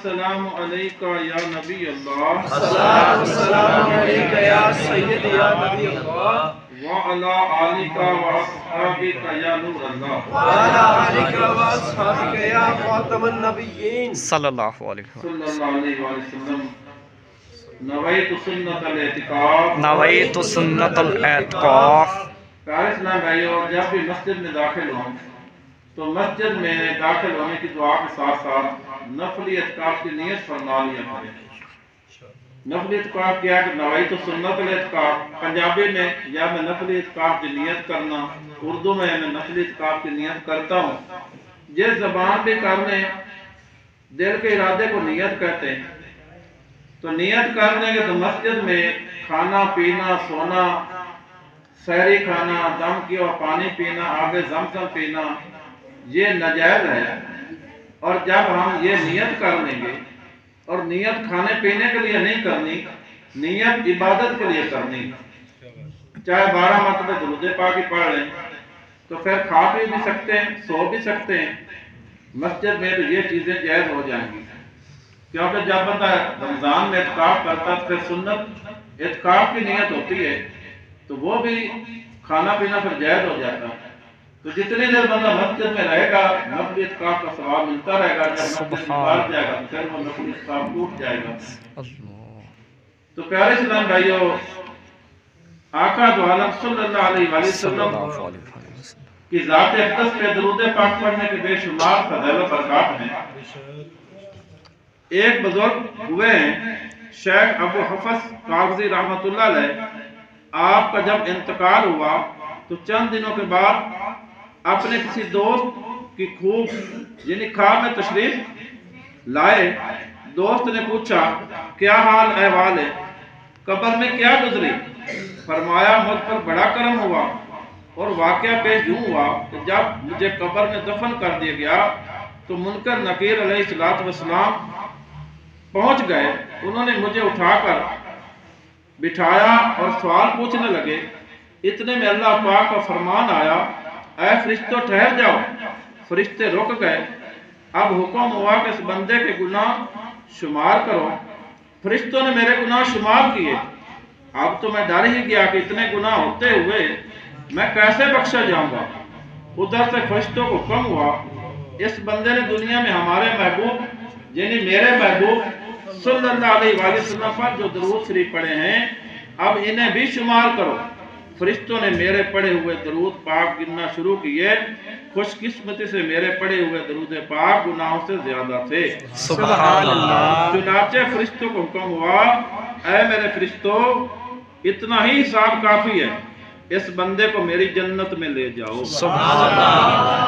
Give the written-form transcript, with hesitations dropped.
والسلام علیکہ یا نبی اللہ الصلاۃ والسلام علیک یا سید یا نبی اللہ وعلی آلکہ واصحابکہ یا نور اللہ وعلی آلک واصحابک یا خاتم النبیین صلی اللہ علیہ صلی اللہ علیہ وسلم نویت سنت الاعتکاف نویت سنت الاعتکاف۔ پیارے اسلام بھائیو، جب بھی مسجد میں داخل ہوں تو مسجد میں داخل ہونے کی دعا کے ساتھ ساتھ نفلی اعتکاف کی نیت فرما لیا کریں۔ نفلی اعتکاف کیا کہ نویت سنت الاعتکاف، پنجابی میں یا میں نفلی اعتکاف کی نیت کرنا، اردو میں نفلی اعتکاف کی نیت کرتا ہوں۔ جس زبان بھی کرنے دل کے ارادے کو نیت کہتے ہیں، تو نیت کرنے کے تو مسجد میں کھانا پینا، سونا، سحری کھانا، دم کیا پانی پینا، آب زمزم پینا یہ ناجائز ہے۔ اور جب ہم یہ نیت کر لیں گے، اور نیت کھانے پینے کے لیے نہیں کرنی، نیت عبادت کے لیے کرنی، چاہے 12 مرتبہ درود پاک ہی پڑھ لیں تو پھر کھا پی بھی سکتے ہیں، سو بھی سکتے ہیں مسجد میں، تو یہ چیزیں جائز ہو جائیں گی۔ کیونکہ جب بندہ رمضان میں اعتکاف کرتا ہے پھر سنت اعتکاف کی نیت ہوتی ہے تو وہ بھی کھانا پینا پھر جائز ہو جاتا ہے۔ تو جتنی دیر بندہ مسجد میں رہے گا نفلی اعتکاف کا ثواب ملتا رہے گا، جب مسجد نکال جائے گا پھر وہ نفلی اعتکاف ٹوٹ جائے گا۔ تو پیارے اسلام بھائیو، آقا دو عالم صلی اللہ علیہ وسلم کی ذات اقدس پہ درود پاک پڑھنے کے بے شمار فضائل و برکات ہیں۔ ایک بزرگ ہوئے ہیں شیخ ابو حفص کاغذی رحمۃ اللہ علیہ، آپ کا جب انتقال ہوا تو چند دنوں کے بعد اپنے کسی دوست کی خوب یعنی خواب میں تشریف لائے۔ دوست نے پوچھا کیا حال احوال ہے، قبر میں کیا گزری؟ فرمایا مجھ پر بڑا کرم ہوا، اور واقعہ پیش یوں ہوا کہ جب مجھے قبر میں دفن کر دیا گیا تو منکر نکیر علیہ السلام پہنچ گئے۔ انہوں نے مجھے اٹھا کر بٹھایا اور سوال پوچھنے لگے۔ اتنے میں اللہ پاک کا فرمان آیا، اے فرشتوں ٹھہر جاؤ۔ فرشتے رک گئے۔ اب حکم ہوا کہ اس بندے کے گناہ شمار کرو۔ فرشتوں نے میرے گناہ شمار کیے۔ اب تو میں ڈر ہی گیا کہ اتنے گناہ ہوتے ہوئے میں کیسے بخشا جاؤں گا۔ ادھر سے فرشتوں کو حکم ہوا، اس بندے نے دنیا میں ہمارے محبوب یعنی میرے محبوب صلی اللہ علیہ وسلم پر جو درود شریف پڑھے ہیں اب انہیں بھی شمار کرو۔ فرشتوں نے میرے پڑھے ہوئے درود پاک گننا شروع کیے۔ خوش قسمتی سے میرے پڑھے ہوئے درود پاک گناہوں سے زیادہ تھے۔ سبحان اللہ۔ چنانچہ فرشتوں کو حکم ہوا، اے میرے فرشتوں اتنا ہی حساب کافی ہے، اس بندے کو میری جنت میں لے جاؤ۔ سبحان اللہ۔